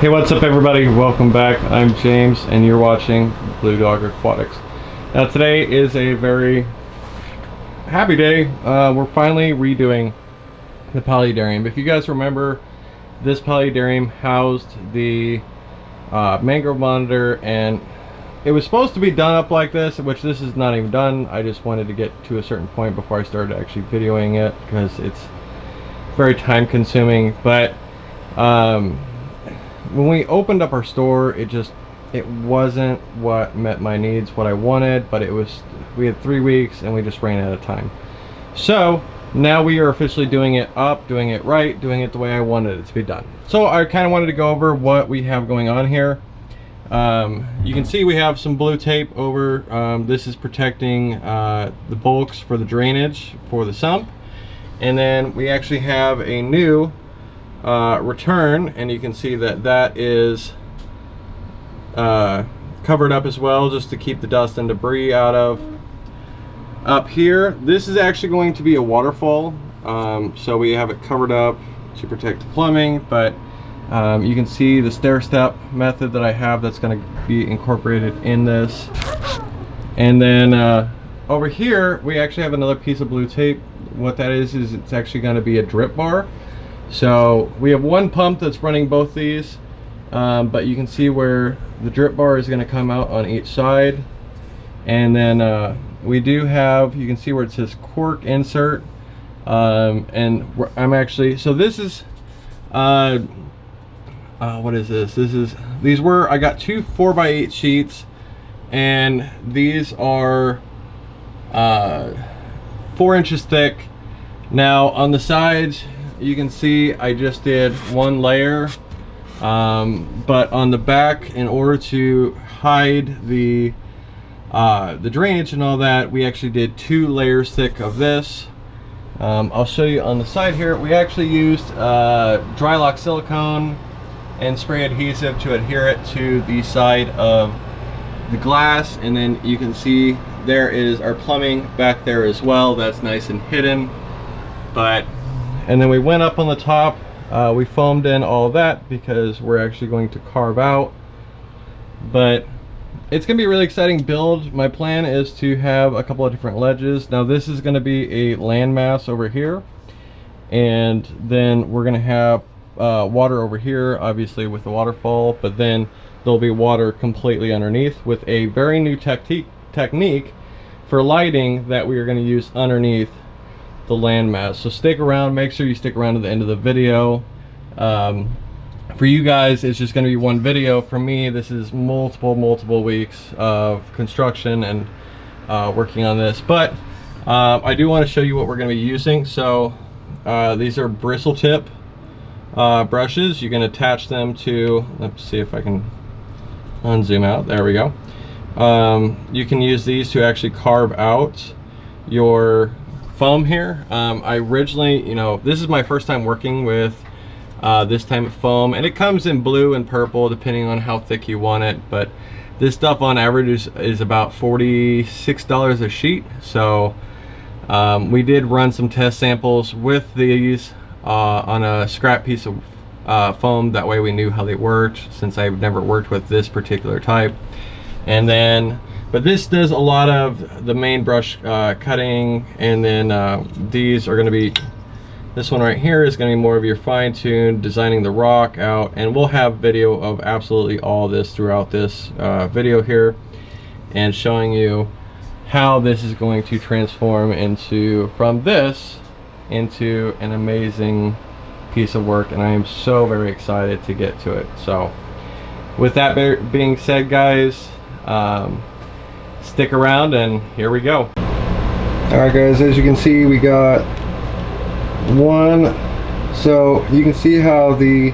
Hey, what's up everybody? Welcome back. I'm James and you're watching Blue Dog Aquatics. Now today is a very happy day. We're finally redoing the paludarium. If you guys remember, this paludarium housed the mangrove monitor, and it was supposed to be done up like this, which this is not even done. I just wanted to get to a certain point before I started actually videoing it because it's very time consuming. But when we opened up our store, it wasn't what met my needs, what I wanted, but we had 3 weeks and we just ran out of time. So now we are officially doing it up, doing it right, doing it the way I wanted it to be done. So I kind of wanted to go over what we have going on here. You can see we have some blue tape over. This is protecting the bulks for the drainage for the sump. And then we actually have a new return, and you can see that that is covered up as well, just to keep the dust and debris out of. Up here, this is actually going to be a waterfall, so we have it covered up to protect the plumbing, but you can see the stair step method that I have that's going to be incorporated in this. And then over here we actually have another piece of blue tape. What that is it's actually going to be a drip bar. So we have one pump that's running both these, but you can see where the drip bar is going to come out on each side. And then we do have, you can see where it says cork insert, and I'm actually, so this is what is this? I got two 4x8 sheets, and these are 4 inches thick. Now on the sides, you can see I just did one layer, but on the back, in order to hide the drainage and all that, we actually did 2 layers thick of this. I'll show you on the side here. We actually used dry lock silicone and spray adhesive to adhere it to the side of the glass, and then you can see there is our plumbing back there as well. That's nice and hidden. And then we went up on the top, we foamed in all of that because we're actually going to carve out. But it's gonna be a really exciting build. My plan is to have a couple of different ledges. Now this is gonna be a landmass over here, and then we're gonna have water over here, obviously with the waterfall, but then there'll be water completely underneath with a very new technique for lighting that we are going to use underneath the landmass. So stick around, make sure you stick around to the end of the video. For you guys, it's just going to be one video. For me, this is multiple weeks of construction and working on this, but I do want to show you what we're going to be using. So these are bristle tip brushes. You can attach them to, let's see if I can unzoom out, there we go. You can use these to actually carve out your foam here. I originally, this is my first time working with this type of foam, and it comes in blue and purple depending on how thick you want it, but this stuff on average is about $46 a sheet. So we did run some test samples with these on a scrap piece of foam. That way we knew how they worked, since I've never worked with this particular type. And then, but this does a lot of the main brush cutting, and then these are going to be, this one right here is going to be more of your fine-tuned designing the rock out, and we'll have video of absolutely all this throughout this video here, and showing you how this is going to transform from this into an amazing piece of work, and I am so very excited to get to it. So with that being said, guys, stick around and here we go. Alright guys, as you can see, we got one, so you can see how the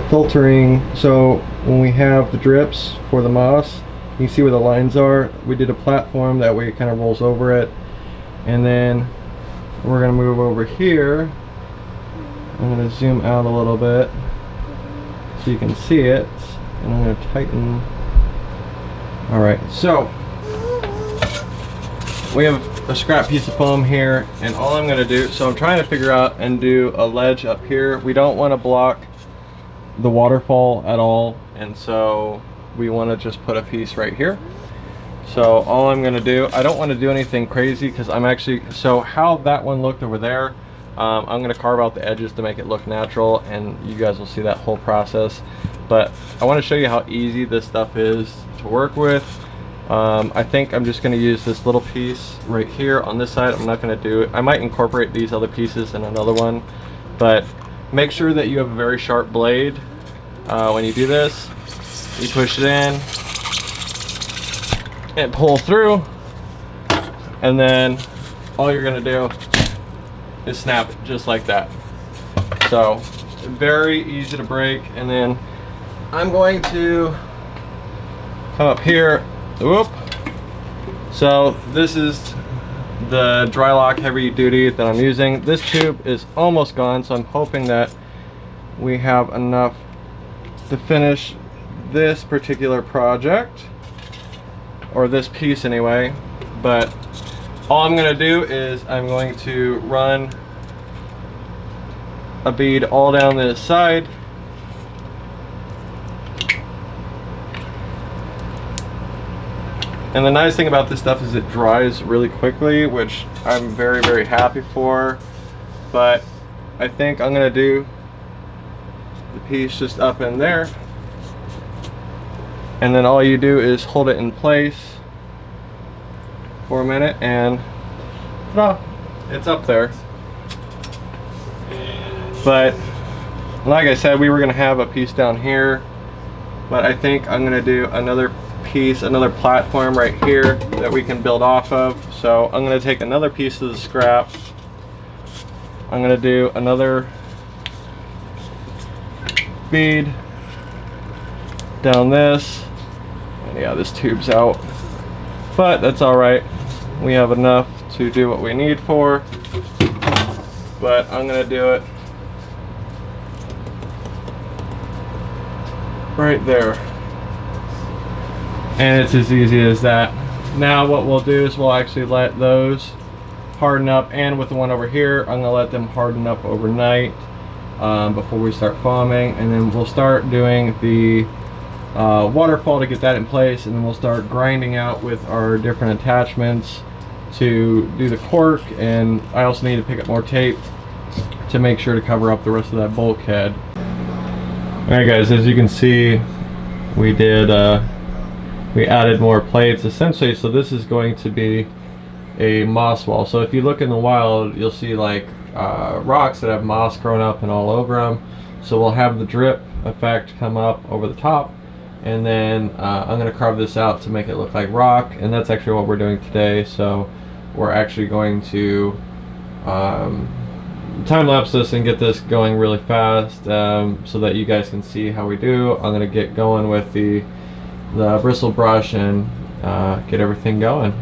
filtering, so when we have the drips for the moss, you can see where the lines are. We did a platform, that way it kind of rolls over it. And then we're going to move over here. I'm going to zoom out a little bit so you can see it, and I'm going to tighten. Alright, so we have a scrap piece of foam here, and all I'm gonna do, so I'm trying to figure out and do a ledge up here. We don't want to block the waterfall at all, and so we want to just put a piece right here. So all I'm gonna do, I don't want to do anything crazy because I'm actually, so how that one looked over there, I'm gonna carve out the edges to make it look natural, and you guys will see that whole process. But I want to show you how easy this stuff is to work with. I think I'm just going to use this little piece right here on this side. I'm not going to do it. I might incorporate these other pieces in another one, but make sure that you have a very sharp blade when you do this. You push it in and pull through, and then all you're going to do is snap it just like that. So very easy to break. And then I'm going to come up here. Whoop. So this is the dry lock heavy duty that I'm using. This tube is almost gone, so I'm hoping that we have enough to finish this particular project, or this piece anyway. But all I'm going to do is I'm going to run a bead all down this side. And the nice thing about this stuff is it dries really quickly, which I'm very, very happy for. But I think I'm gonna do the piece just up in there. And then all you do is hold it in place for a minute, and ta-da, it's up there. But like I said, we were gonna have a piece down here, but I think I'm gonna do another piece, another platform right here that we can build off of. So I'm going to take another piece of the scrap. I'm going to do another bead down this, and yeah, this tube's out, but that's all right. We have enough to do what we need for, but I'm going to do it right there. And it's as easy as that. Now what we'll do is we'll actually let those harden up, and with the one over here, I'm gonna let them harden up overnight before we start foaming, and then we'll start doing the waterfall to get that in place, and then we'll start grinding out with our different attachments to do the cork. And I also need to pick up more tape to make sure to cover up the rest of that bulkhead. Alright guys, as you can see, we added more plates essentially. So this is going to be a moss wall. So if you look in the wild, you'll see like rocks that have moss growing up and all over them. So we'll have the drip effect come up over the top, and then I'm going to carve this out to make it look like rock, and that's actually what we're doing today. So we're actually going to time-lapse this and get this going really fast so that you guys can see how we do. I'm going to get going with the bristle brush and get everything going.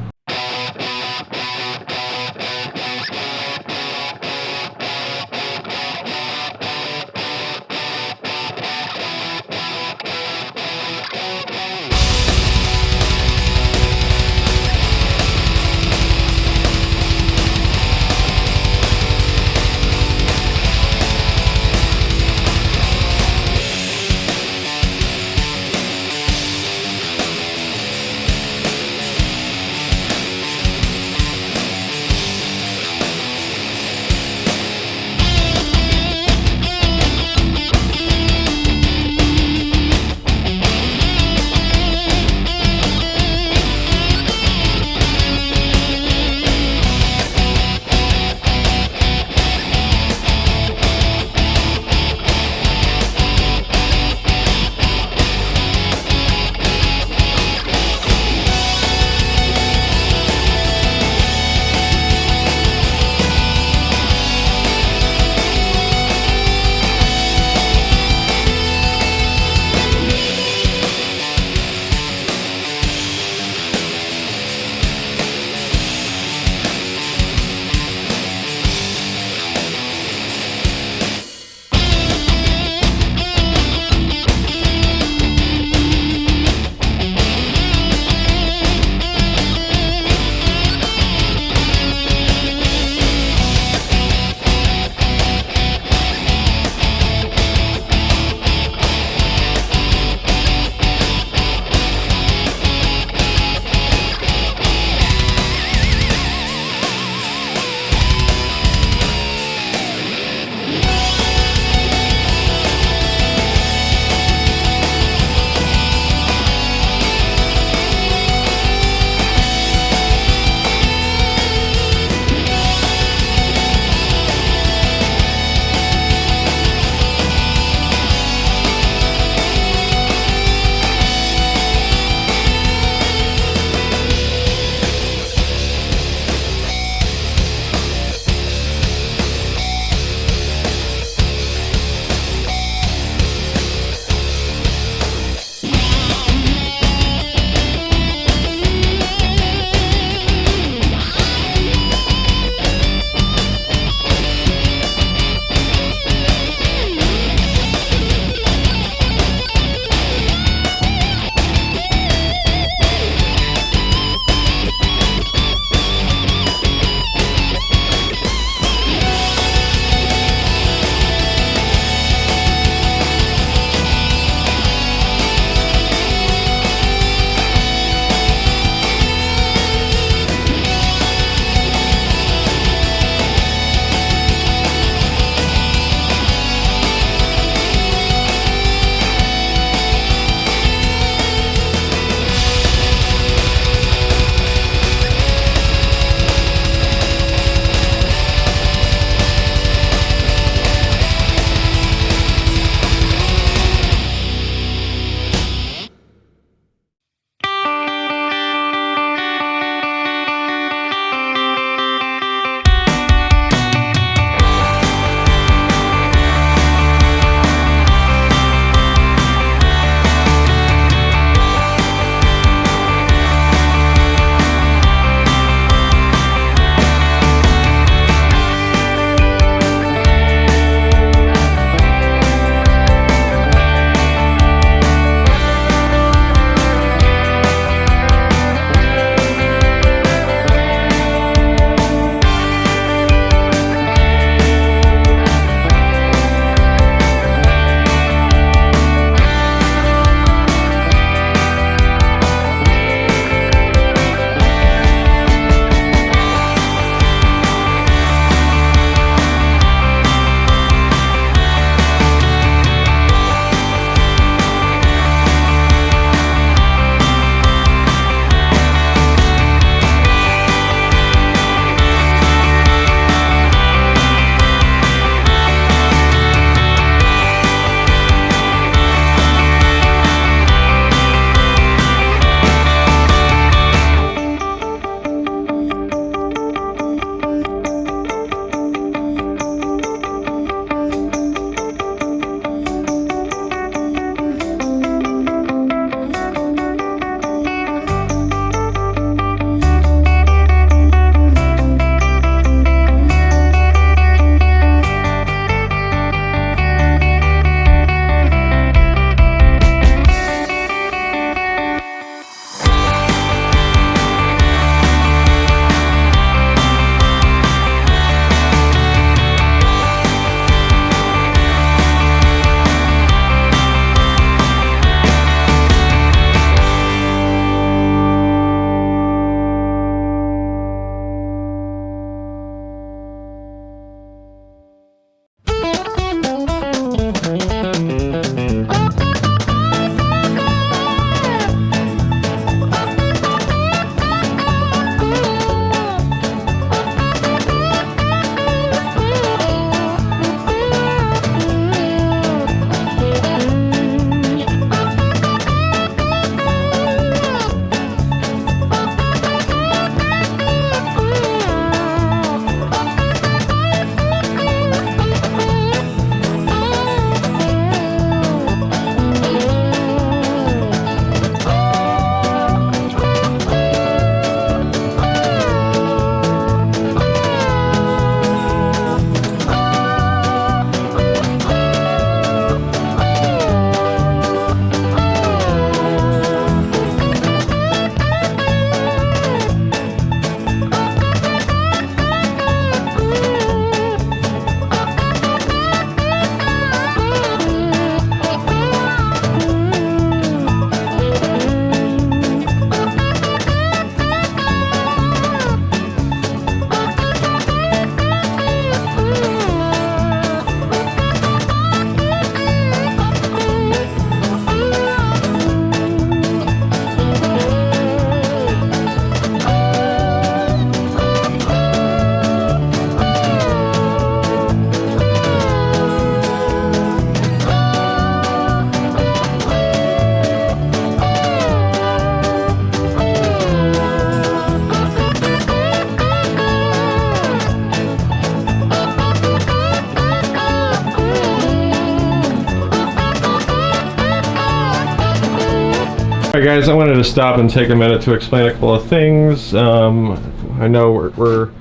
Alright guys, I wanted to stop and take a minute to explain a couple of things. I know we're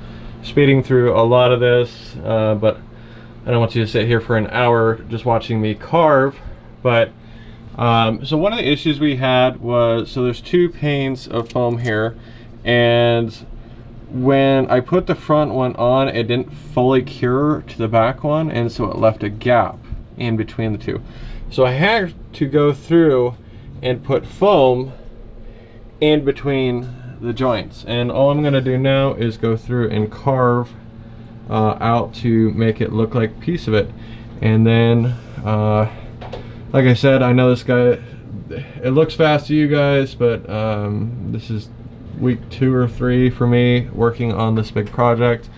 speeding through a lot of this, but I don't want you to sit here for an hour just watching me carve. But so one of the issues we had was, so there's two panes of foam here, and when I put the front one on, it didn't fully cure to the back one, and so it left a gap in between the two. So I had to go through and put foam in between the joints, and all I'm going to do now is go through and carve out to make it look like a piece of it. And then like I said, I know this guy, it looks fast to you guys, but this is week 2 or 3 for me working on this big project.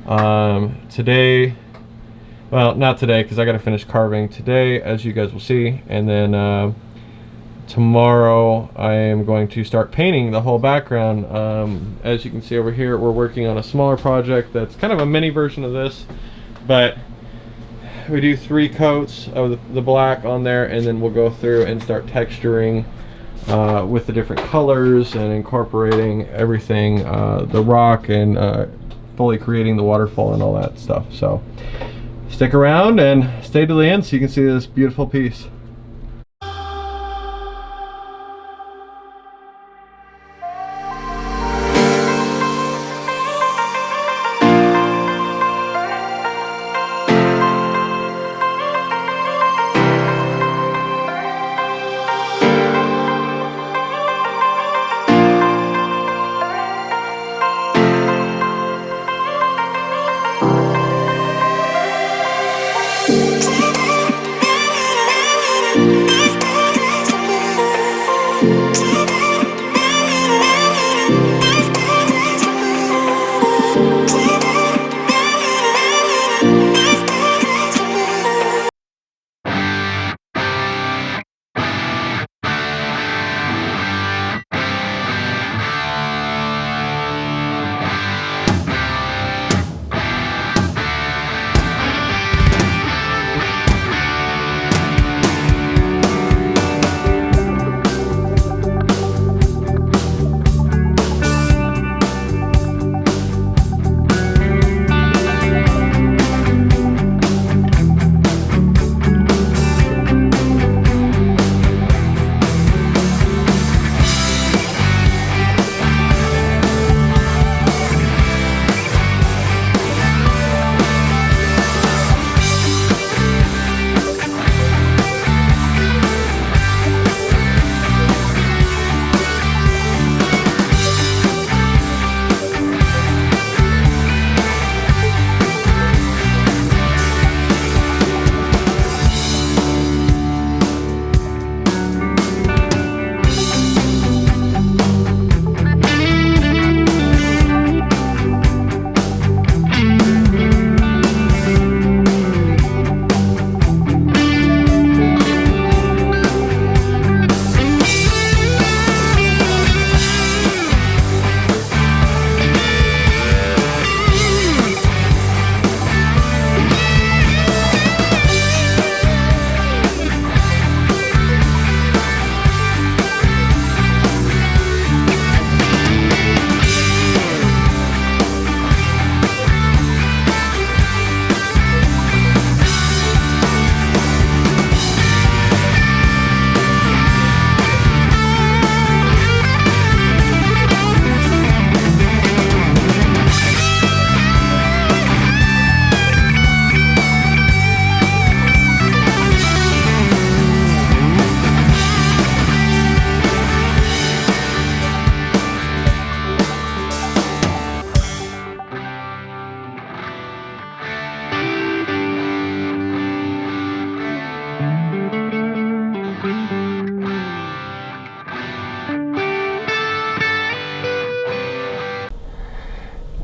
Today, well, not today because I got to finish carving today, as you guys will see, and then tomorrow I am going to start painting the whole background. As you can see over here, we're working on a smaller project that's kind of a mini version of this, but we do 3 coats of the black on there, and then we'll go through and start texturing with the different colors and incorporating everything, the rock, and fully creating the waterfall and all that stuff. So stick around and stay to the end so you can see this beautiful piece.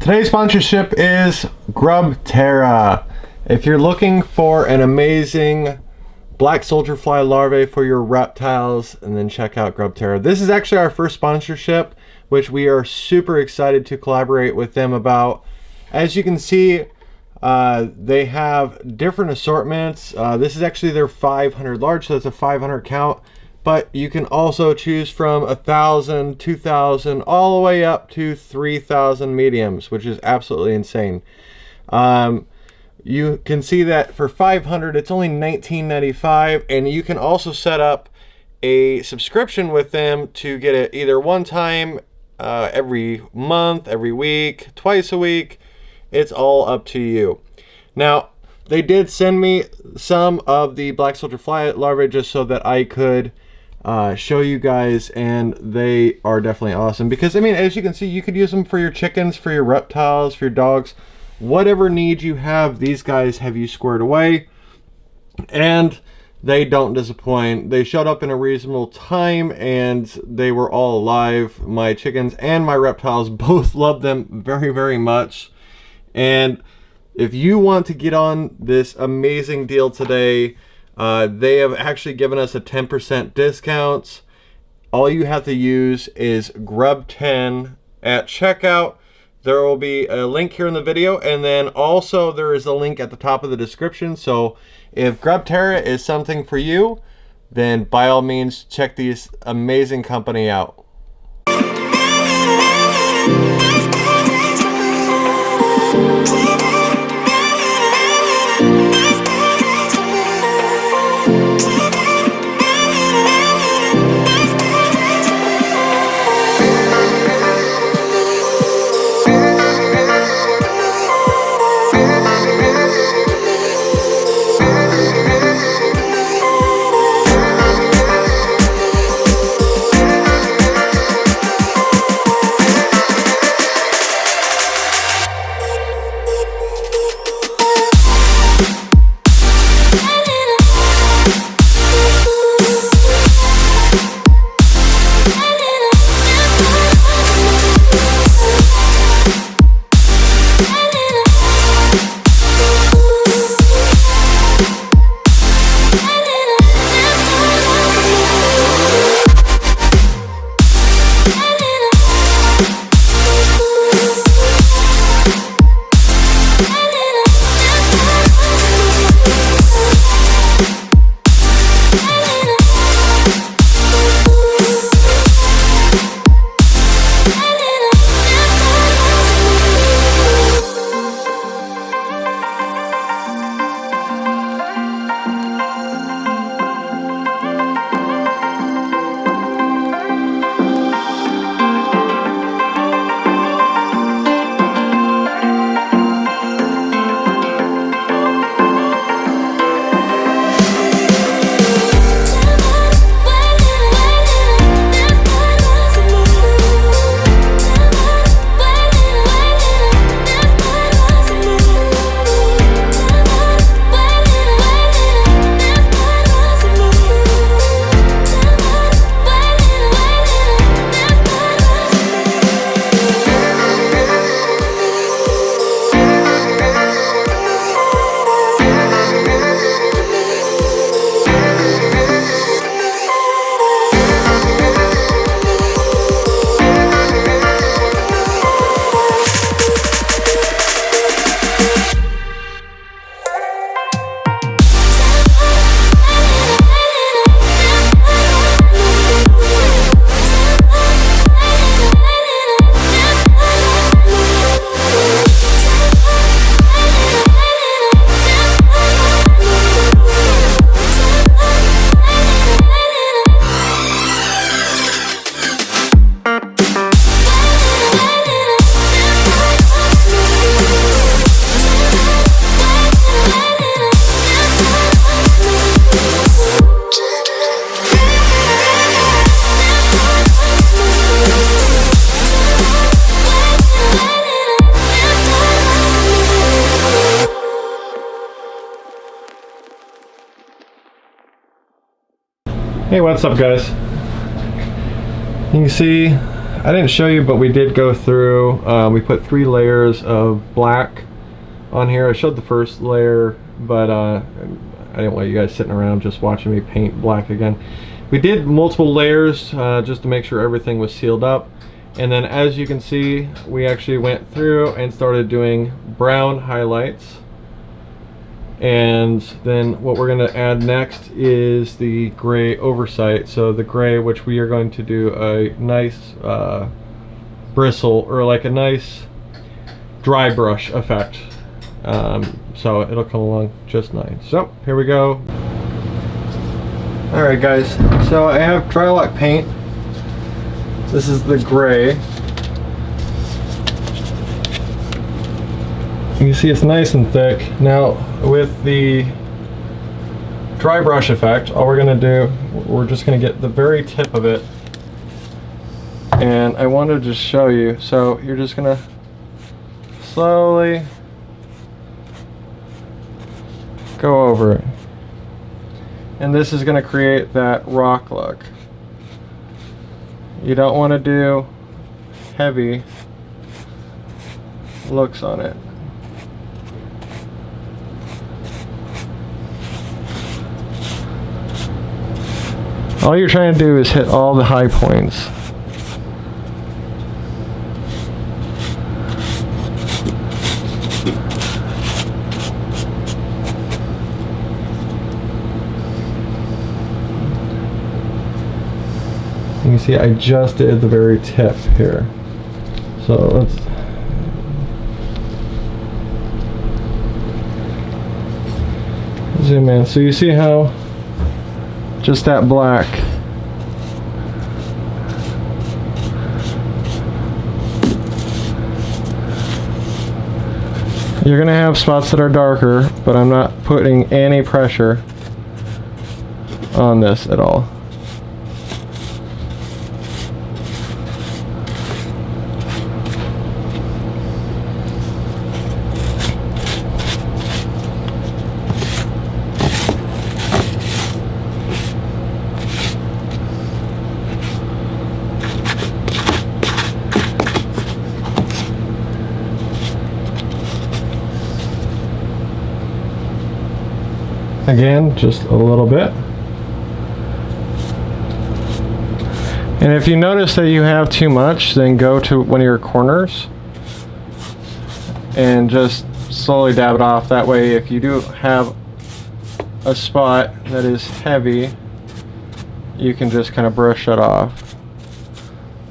Today's sponsorship is GrubTerra. If you're looking for an amazing black soldier fly larvae for your reptiles, and then check out GrubTerra. This is actually our first sponsorship, which we are super excited to collaborate with them about. As you can see, they have different assortments. This is actually their 500 large, so that's a 500 count. but you can also choose from 1,000, 2,000, all the way up to 3,000 mediums, which is absolutely insane. You can see that for 500, it's only $19.95, and you can also set up a subscription with them to get it either one time, every month, every week, twice a week. It's all up to you. Now, they did send me some of the black soldier fly larvae just so that I could show you guys, and they are definitely awesome because, I mean, as you can see, you could use them for your chickens, for your reptiles, for your dogs. Whatever need you have, these guys have you squared away, and they don't disappoint. They showed up in a reasonable time, and they were all alive. My chickens and my reptiles both love them very, very much. And if you want to get on this amazing deal today, they have actually given us a 10% discount. All you have to use is GrubTerra at checkout. There will be a link here in the video, and then also there is a link at the top of the description. So if GrubTerra is something for you, then by all means check this amazing company out. Hey, what's up guys? You can see, I didn't show you, but we did go through, we put 3 layers of black on here. I showed the first layer, but I didn't want you guys sitting around just watching me paint black again. We did multiple layers just to make sure everything was sealed up. And then as you can see, we actually went through and started doing brown highlights. And then what we're going to add next is the gray oversight. So the gray, which we are going to do a nice bristle, or like a nice dry brush effect. So it'll come along just nice. So here we go. Alright guys, so I have Drylock paint. This is the gray. You can see it's nice and thick. Now with the dry brush effect, all we're going to do, we're just going to get the very tip of it. And I want to just show you. So you're just going to slowly go over it. And this is going to create that rock look. You don't want to do heavy looks on it. All you're trying to do is hit all the high points. You can see I just did the very tip here. So let's zoom in. So you see how just that black you're gonna have spots that are darker, but I'm not putting any pressure on this at all. Again, just a little bit. And if you notice that you have too much, then go to one of your corners and just slowly dab it off. That way, if you do have a spot that is heavy, you can just kind of brush it off.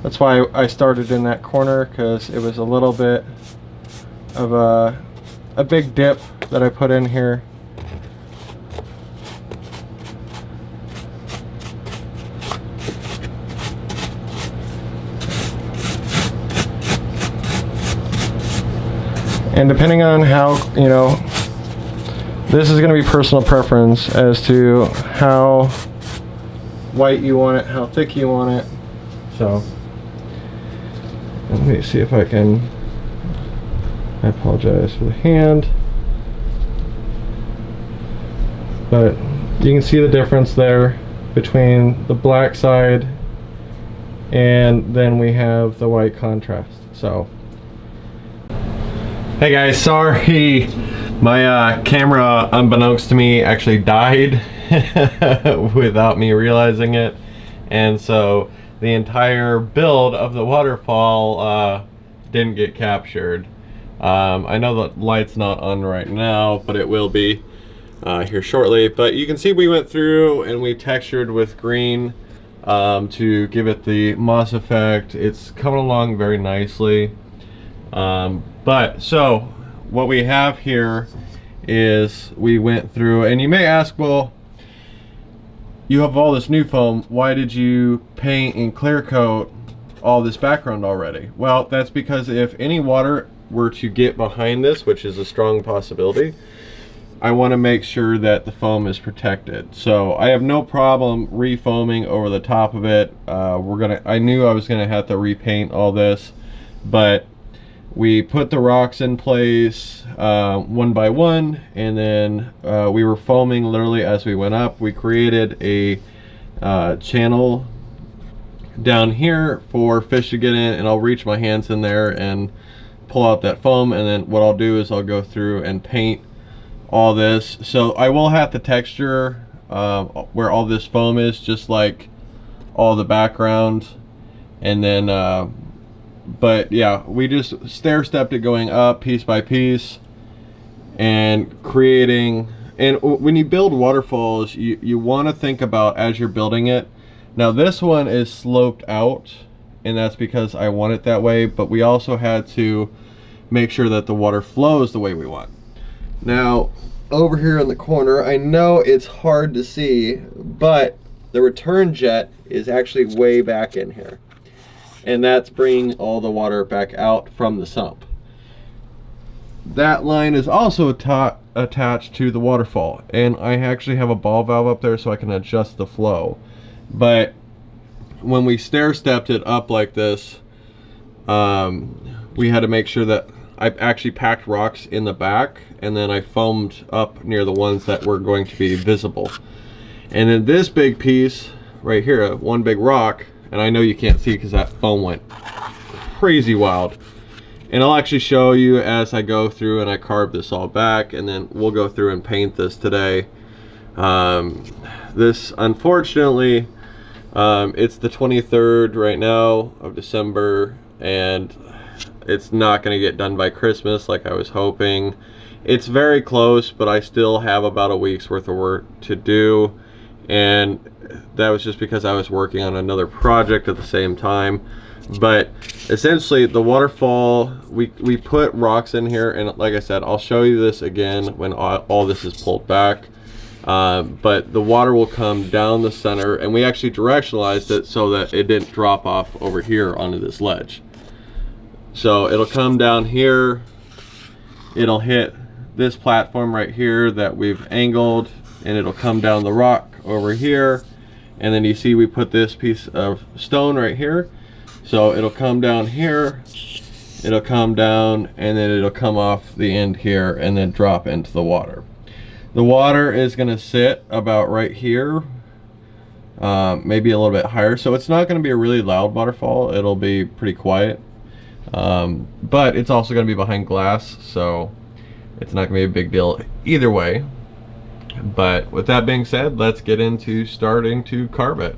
That's why I started in that corner, because it was a little bit of a big dip that I put in here. And depending on how, you know, this is going to be personal preference as to how white you want it, how thick you want it. So, let me see if I can, I apologize for the hand. But you can see the difference there between the black side and then we have the white contrast. So, hey guys, sorry, my camera, unbeknownst to me, actually died without me realizing it, and so the entire build of the waterfall didn't get captured. I know the light's not on right now, but it will be here shortly. But you can see we went through and we textured with green to give it the moss effect. It's coming along very nicely. But so what we have here is we went through, and you may ask, well, you have all this new foam, why did you paint and clear coat all this background already? Well, that's because if any water were to get behind this, which is a strong possibility, I want to make sure that the foam is protected. So I have no problem refoaming over the top of it. I knew I was gonna have to repaint all this, but we put the rocks in place one by one, and then we were foaming literally as we went up. We created a channel down here for fish to get in, and I'll reach my hands in there and pull out that foam, and then what I'll do is I'll go through and paint all this. So I will have to texture where all this foam is, just like all the background, and then but yeah, we just stair-stepped it going up piece by piece and creating And when you build waterfalls, you want to think about as you're building it. Now this one is sloped out, and that's because I want it that way, but we also had to make sure that the water flows the way we want. Now, over here in the corner, I know it's hard to see, but the return jet is actually way back in here. And that's bringing all the water back out from the sump. That line is also attached to the waterfall, and I actually have a ball valve up there so I can adjust the flow. But when we stair stepped it up like this, we had to make sure that I actually packed rocks in the back, and then I foamed up near the ones that were going to be visible. And then this big piece right here, one big rock, and I know you can't see because that foam went crazy wild. And I'll actually show you as I go through and I carve this all back, and then we'll go through and paint this today. This, unfortunately, it's the 23rd right now of December, and it's not going to get done by Christmas like I was hoping. It's very close, but I still have about a week's worth of work to do, and that was just because I was working on another project at the same time. But essentially the waterfall, we put rocks in here, and like I said, I'll show you this again when all this is pulled back. But the water will come down the center, and we actually directionalized it so that it didn't drop off over here onto this ledge. So it'll come down here, it'll hit this platform right here that we've angled, and it'll come down the rock over here, and then you see we put this piece of stone right here. So it'll come down here, it'll come down, and then it'll come off the end here and then drop into the water. The water is going to sit about right here, maybe a little bit higher. So it's not going to be a really loud waterfall. It'll be pretty quiet. But it's also going to be behind glass, so it's not going to be a big deal either way. But with that being said, let's get into starting to carve it.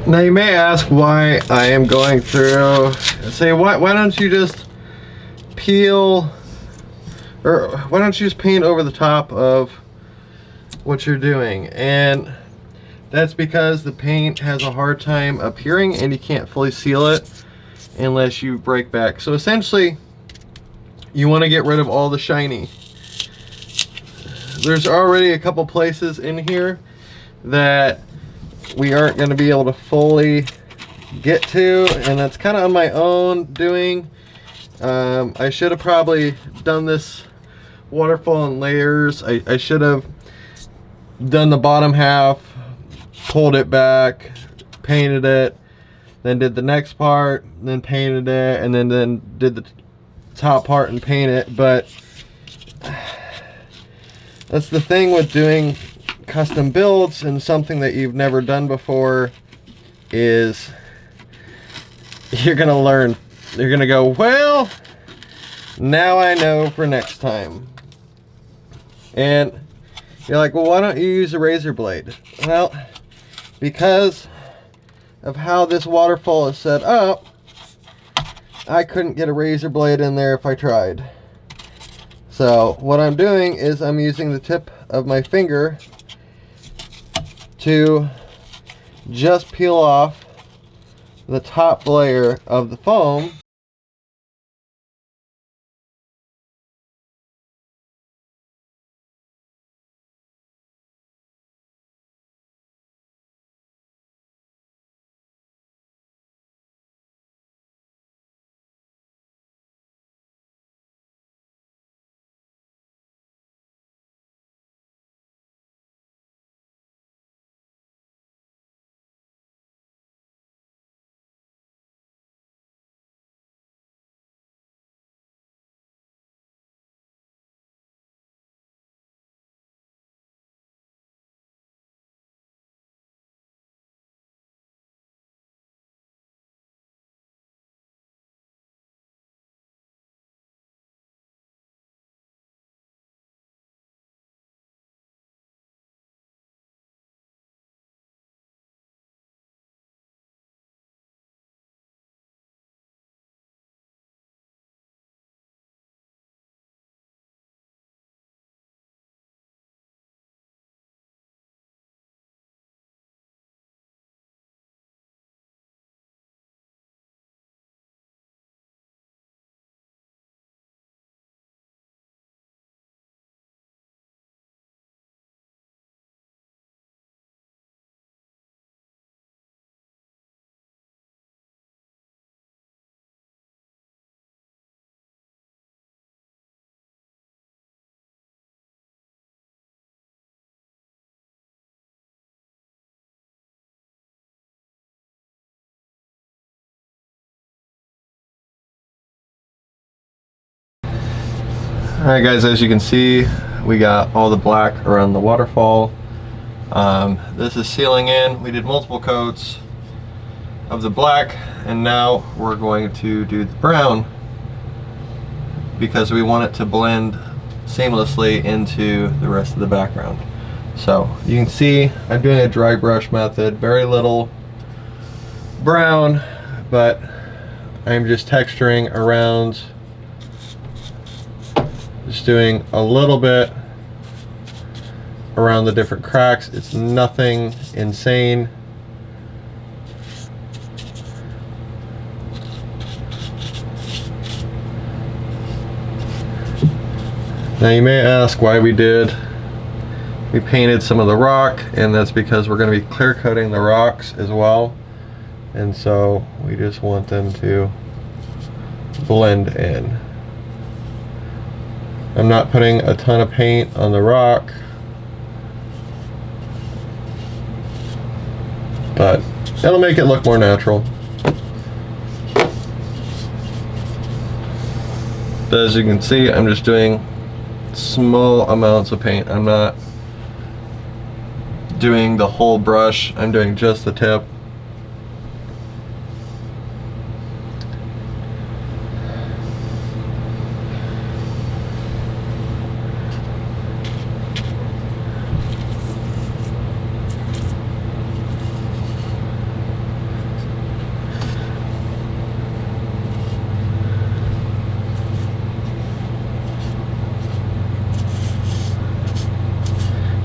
Now you may ask why I am going through, say why don't you just peel, or why don't you just paint over the top of what you're doing? And that's because the paint has a hard time appearing, and you can't fully seal it unless you break back. So essentially you want to get rid of all the shiny. There's already a couple places in here that we aren't going to be able to fully get to, and that's kind of on my own doing. I should have probably done this waterfall in layers. I should have done the bottom half, pulled it back, painted it, then did the next part, then painted it, and then did the top part and paint it. But that's the thing with doing custom builds and something that you've never done before, is you're gonna learn. You're gonna go, well, now I know for next time. And you're like, well, why don't you use a razor blade? Well, because of how this waterfall is set up, I couldn't get a razor blade in there if I tried. So what I'm doing is I'm using the tip of my finger to just peel off the top layer of the foam Alright guys, as you can see, we got all the black around the waterfall. This is sealing in. We did multiple coats of the black, and now we're going to do the brown because we want it to blend seamlessly into the rest of the background. So you can see I'm doing a dry brush method, very little brown, but I'm just texturing around, just doing a little bit around the different cracks. It's nothing insane. Now you may ask why we painted some of the rock, and that's because we're going to be clear coating the rocks as well, and so we just want them to blend in. I'm not putting a ton of paint on the rock, but it'll make it look more natural. But as you can see, I'm just doing small amounts of paint. I'm not doing the whole brush, I'm doing just the tip.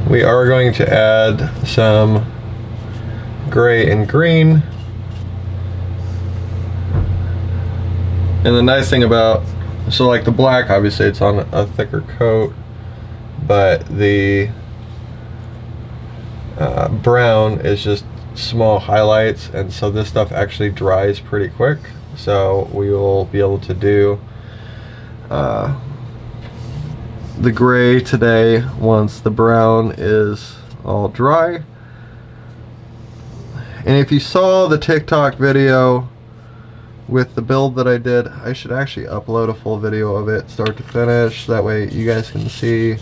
We are going to add some gray and green. And the nice thing about, so like the black, obviously it's on a thicker coat, but the brown is just small highlights, and so this stuff actually dries pretty quick. So we will be able to do the gray today once the brown is all dry. And if you saw the TikTok video with the build that I did, I should actually upload a full video of it start to finish, that way you guys can see.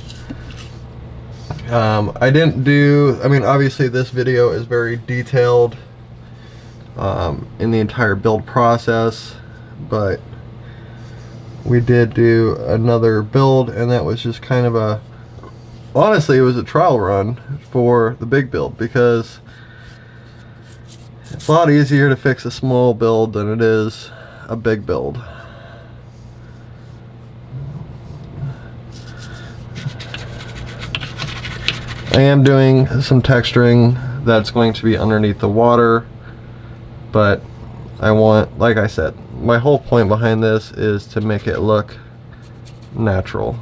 I didn't do, I mean obviously this video is very detailed in the entire build process, but we did do another build, and that was just kind of a, honestly it was a trial run for the big build, because it's a lot easier to fix a small build than it is a big build. I am doing some texturing that's going to be underneath the water, but I want, like I said, my whole point behind this is to make it look natural.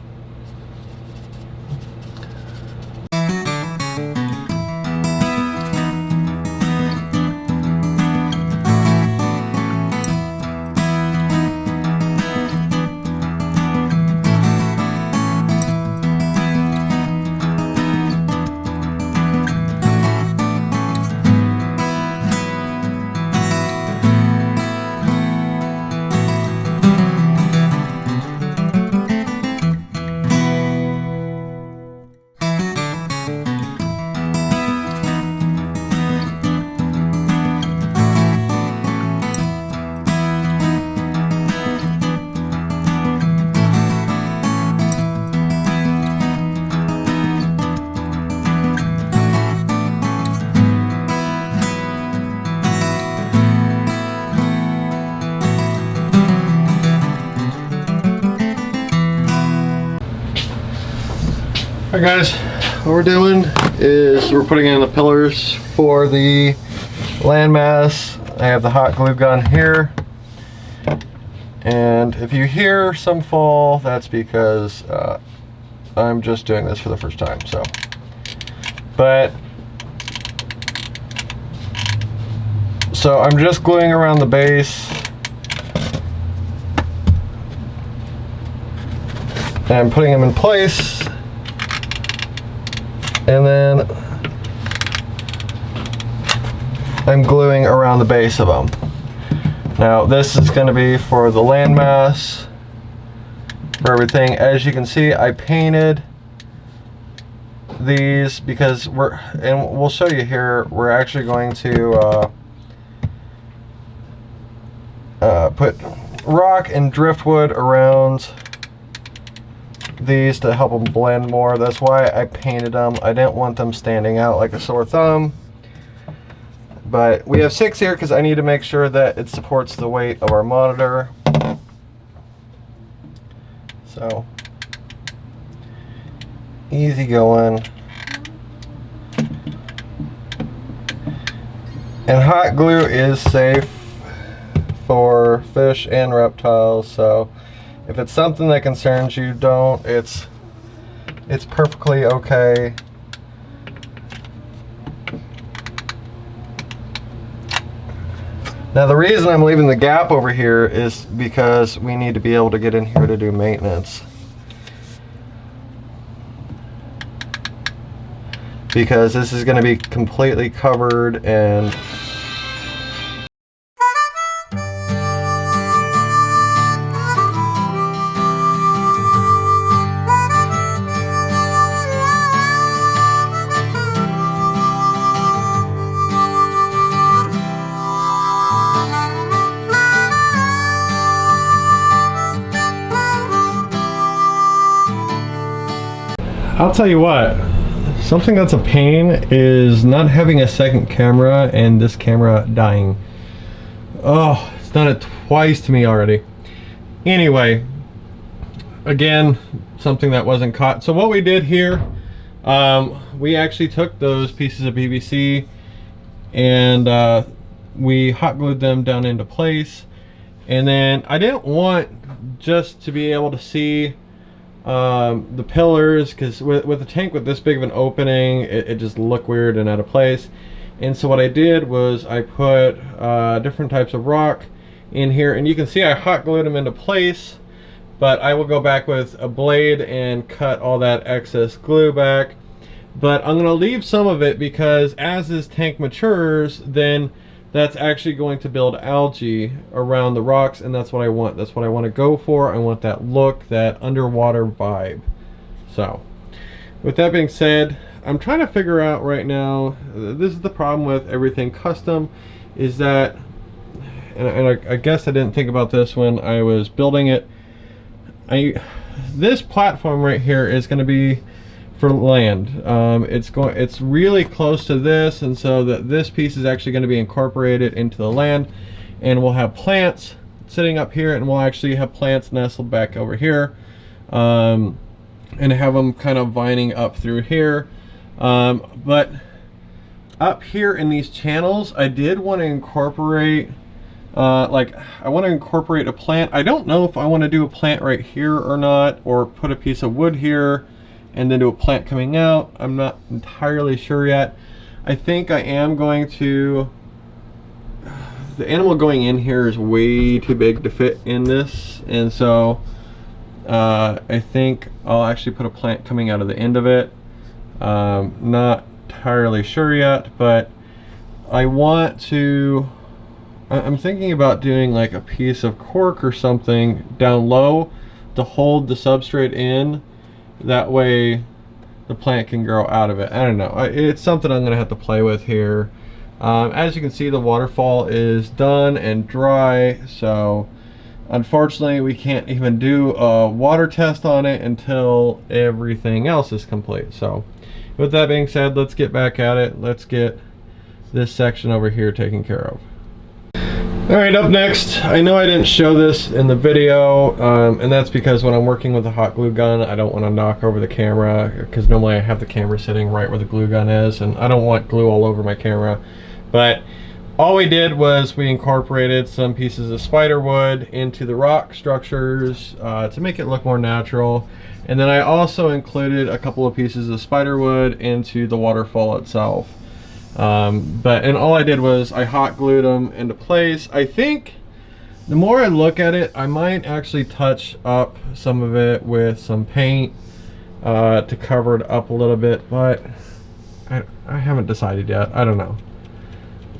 Alright guys, what we're doing is we're putting in the pillars for the landmass. I have the hot glue gun here, and if you hear some fall, that's because I'm just doing this for the first time. So, so I'm just gluing around the base, and I'm putting them in place. And then I'm gluing around the base of them. Now this is going to be for the landmass, for everything. As you can see, I painted these because and we'll show you here, we're actually going to put rock and driftwood around these to help them blend more. That's why I painted them. I didn't want them standing out like a sore thumb. But we have 6 here because I need to make sure that it supports the weight of our monitor. So, easy going. And hot glue is safe for fish and reptiles, so if it's something that concerns you, don't. It's perfectly okay. Now the reason I'm leaving the gap over here is because we need to be able to get in here to do maintenance. Because this is going to be completely covered and I'll tell you what, something that's a pain is not having a second camera and this camera dying. Oh, it's done it twice to me already. Anyway, again, something that wasn't caught. So what we did here, we actually took those pieces of PVC and we hot glued them down into place. And then I didn't want just to be able to see the pillars, because with a tank with this big of an opening, it just looked weird and out of place. And so what I did was I put different types of rock in here, and you can see I hot glued them into place, but I will go back with a blade and cut all that excess glue back. But I'm going to leave some of it because as this tank matures, then that's actually going to build algae around the rocks, and that's what I want. That's what I want to go for. I want that look, that underwater vibe. So, with that being said, I'm trying to figure out right now, this is the problem with everything custom, is that, and I guess I didn't think about this when I was building it, this platform right here is going to be for land. It's really close to this, and so that this piece is actually going to be incorporated into the land, and we'll have plants sitting up here, and we'll actually have plants nestled back over here, and have them kind of vining up through here. But up here in these channels, I did want to incorporate I want to incorporate a plant. I don't know if I want to do a plant right here or not, or put a piece of wood here and then do a plant coming out. I'm not entirely sure yet. I think I am going to, the animal going in here is way too big to fit in this, and so I think I'll actually put a plant coming out of the end of it. Not entirely sure yet, but I want to, I'm thinking about doing like a piece of cork or something down low to hold the substrate in. That way the plant can grow out of it. I don't know. It's something I'm going to have to play with here. As you can see, the waterfall is done and dry, so unfortunately we can't even do a water test on it until everything else is complete. So with that being said, let's get back at it. Let's get this section over here taken care of. Alright, up next, I know I didn't show this in the video, and that's because when I'm working with a hot glue gun, I don't want to knock over the camera, because normally I have the camera sitting right where the glue gun is, and I don't want glue all over my camera. But all we did was we incorporated some pieces of spider wood into the rock structures to make it look more natural. And then I also included a couple of pieces of spider wood into the waterfall itself. And all I did was I hot glued them into place. I think the more I look at it, I might actually touch up some of it with some paint to cover it up a little bit, but I haven't decided yet. I don't know.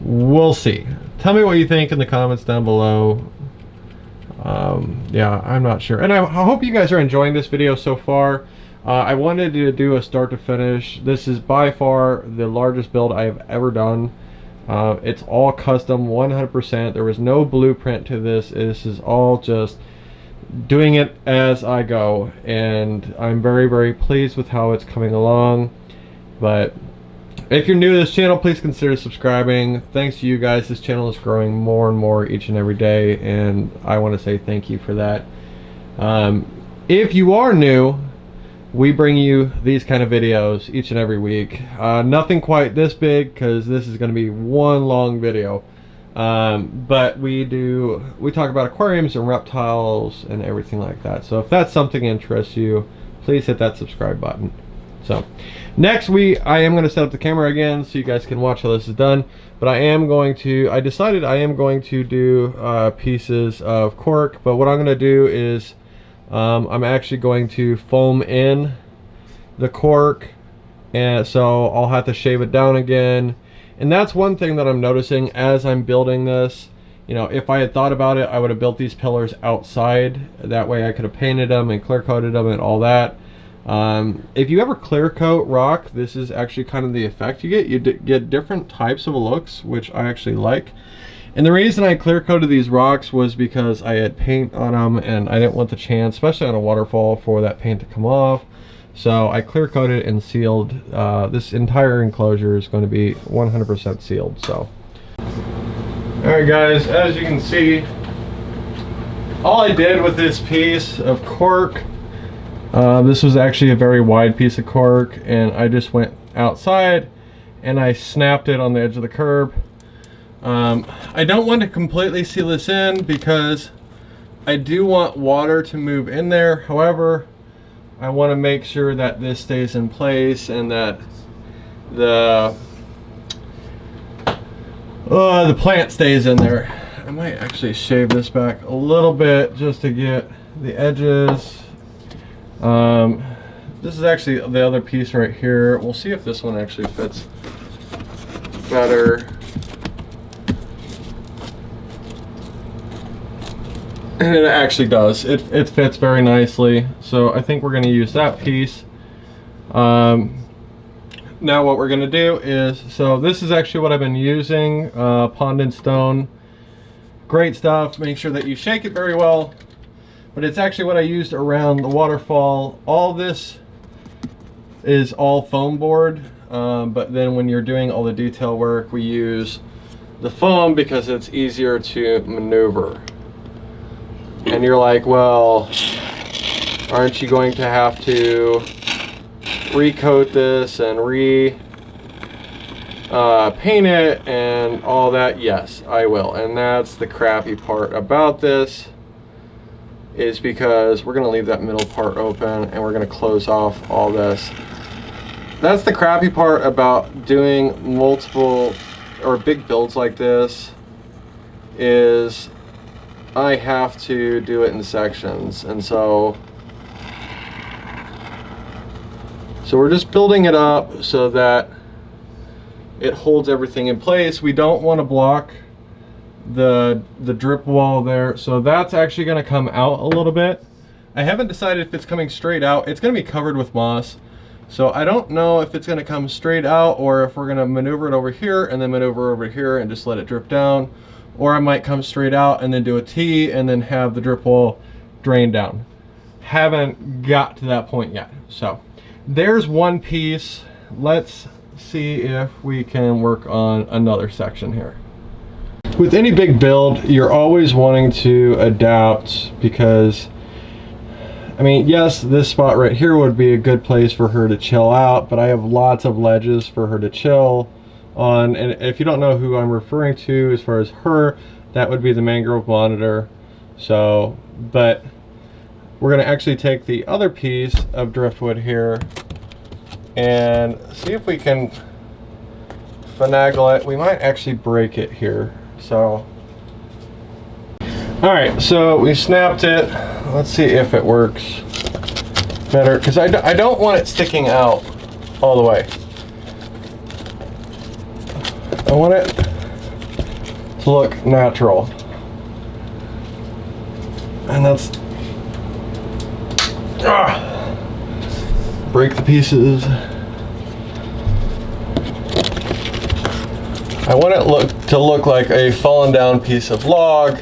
We'll see. Tell me what you think in the comments down below. Yeah, I'm not sure. And I hope you guys are enjoying this video so far. I wanted to do a start to finish. This is by far the largest build I have ever done. It's all custom 100%. There was no blueprint to this. This is all just doing it as I go, and I'm very, very pleased with how it's coming along. But if you're new to this channel, please consider subscribing. Thanks to you guys, this channel is growing more and more each and every day, and I want to say thank you for that. If you are new, we bring you these kind of videos each and every week. Nothing quite this big, because this is going to be one long video. But we talk about aquariums and reptiles and everything like that. So if that's something that interests you, please hit that subscribe button. So next I am going to set up the camera again so you guys can watch how this is done. But I decided I am going to do pieces of cork. But what I'm going to do is I'm actually going to foam in the cork, and so I'll have to shave it down again. And that's one thing that I'm noticing as I'm building this. You know, if I had thought about it, I would have built these pillars outside. That way I could have painted them and clear coated them and all that. If you ever clear coat rock, this is actually kind of the effect you get. You get different types of looks, which I actually like. And the reason I clear coated these rocks was because I had paint on them and I didn't want the chance, especially on a waterfall, for that paint to come off. So I clear coated and sealed. This entire enclosure is going to be 100% sealed. So, alright guys, as you can see, all I did with this piece of cork, this was actually a very wide piece of cork, and I just went outside and I snapped it on the edge of the curb. I don't want to completely seal this in because I do want water to move in there. However, I want to make sure that this stays in place and that the plant stays in there. I might actually shave this back a little bit just to get the edges. This is actually the other piece right here. We'll see if this one actually fits better. And it actually does. It fits very nicely. So I think we're going to use that piece. Now what we're going to do is, so this is actually what I've been using, Pond and Stone. Great stuff. Make sure that you shake it very well. But it's actually what I used around the waterfall. All this is all foam board. But then when you're doing all the detail work, we use the foam because it's easier to maneuver. And you're like, well, aren't you going to have to recoat this and paint it and all that? Yes, I will. And that's the crappy part about this, is because we're going to leave that middle part open and we're going to close off all this. That's the crappy part about doing multiple or big builds like this, is I have to do it in sections. And so we're just building it up so that it holds everything in place. We don't want to block the drip wall there, so that's actually going to come out a little bit. I haven't decided if it's coming straight out. It's going to be covered with moss, so I don't know if it's going to come straight out or if we're going to maneuver it over here and then maneuver over here and just let it drip down. Or I might come straight out and then do a T and then have the drip wall drain down. Haven't got to that point yet. So there's one piece. Let's see if we can work on another section here. With any big build, you're always wanting to adapt, because I mean, yes, this spot right here would be a good place for her to chill out, but I have lots of ledges for her to chill on. And if you don't know who I'm referring to as far as her, that would be the mangrove monitor. So, but we're going to actually take the other piece of driftwood here and see if we can finagle it. We might actually break it here. So, all right, so we snapped it. Let's see if it works better, because I don't want it sticking out all the way. I want it to look natural. And that's break the pieces. I want it to look like a fallen down piece of log,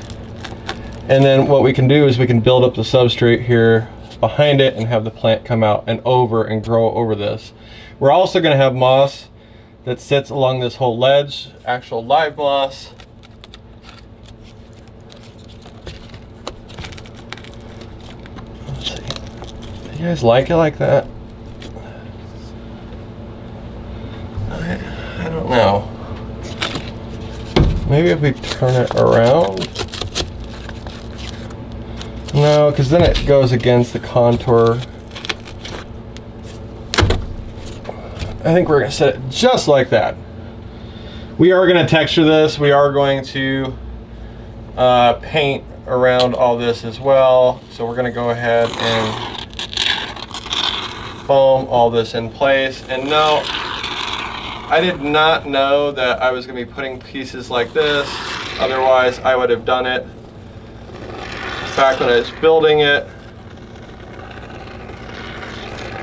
and then what we can do is we can build up the substrate here behind it and have the plant come out and grow over this. We're also going to have moss that sits along this whole ledge, actual live moss. Let's see. Do you guys like it like that? I don't know. Maybe if we turn it around? No, because then it goes against the contour. I think we're going to set it just like that. We are going to texture this. We are going to paint around all this as well. So we're going to go ahead and foam all this in place. And no, I did not know that I was going to be putting pieces like this. Otherwise, I would have done it back when I was building it.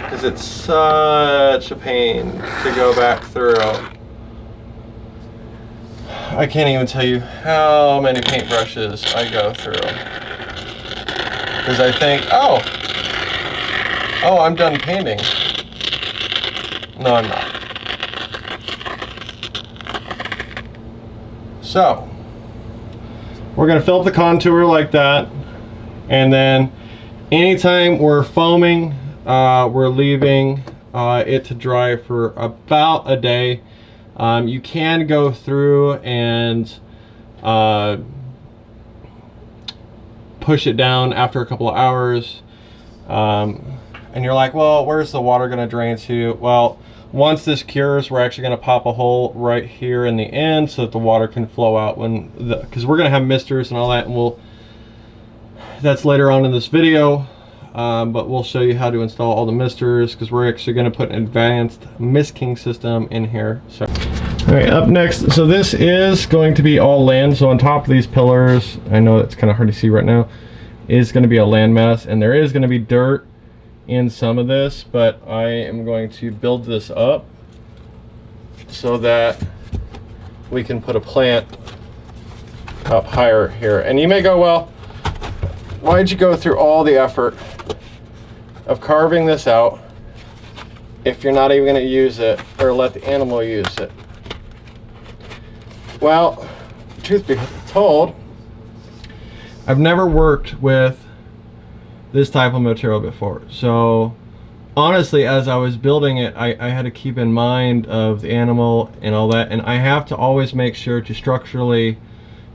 Because it's such a pain to go back through. I can't even tell you how many paintbrushes I go through. Because I think, oh, I'm done painting. No, I'm not. So, we're going to fill up the contour like that. And then anytime we're foaming, we're leaving it to dry for about a day. You can go through and push it down after a couple of hours. And you're like, well, where's the water going to drain to? Well, once this cures, we're actually going to pop a hole right here in the end so that the water can flow out because we're going to have misters and all that, and that's later on in this video. But we'll show you how to install all the misters, because we're actually going to put an advanced misting system in here. So, all right, up next, so this is going to be all land. So on top of these pillars, I know it's kind of hard to see right now, is going to be a land mass, and there is going to be dirt in some of this, but I am going to build this up so that we can put a plant up higher here. And you may go, well, why'd you go through all the effort of carving this out if you're not even going to use it or let the animal use it? Well, truth be told, I've never worked with this type of material before. So honestly, as I was building it, I had to keep in mind of the animal and all that, and I have to always make sure to structurally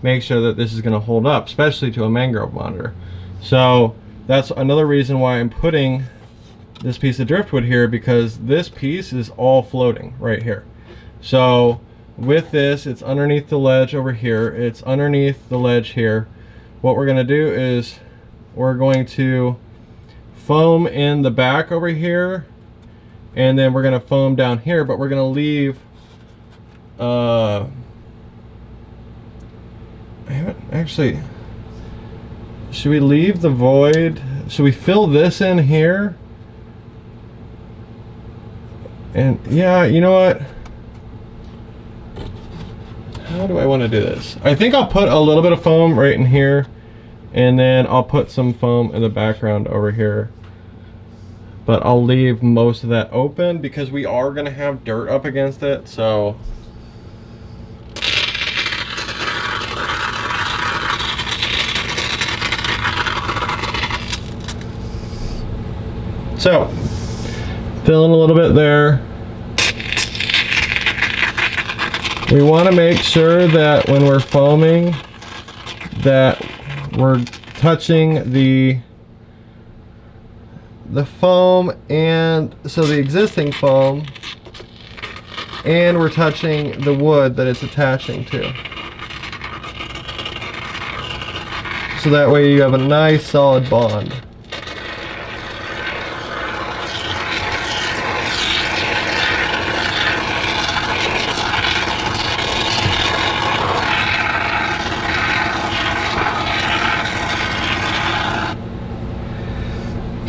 make sure that this is going to hold up, especially to a mangrove monitor. So that's another reason why I'm putting this piece of driftwood here, because this piece is all floating right here. So with this, it's underneath the ledge over here, it's underneath the ledge here. What we're going to do is we're going to foam in the back over here, and then we're going to foam down here, but we're going to leave I haven't actually, should we leave the void? Should we fill this in here? And yeah, you know what, how do I want to do this? I think I'll put a little bit of foam right in here, and then I'll put some foam in the background over here, but I'll leave most of that open because we are going to have dirt up against it. So fill in a little bit there. We want to make sure that when we're foaming that we're touching the foam, and so the existing foam, and we're touching the wood that it's attaching to. So that way you have a nice solid bond.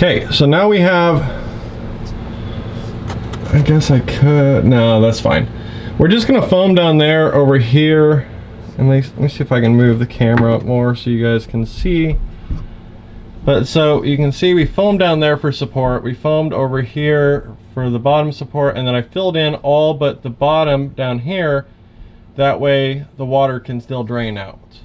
Okay, so now we have, I guess I could, no, that's fine. We're just gonna foam down there over here. And let me see if I can move the camera up more so you guys can see. But so you can see we foamed down there for support. We foamed over here for the bottom support, and then I filled in all but the bottom down here. That way the water can still drain out.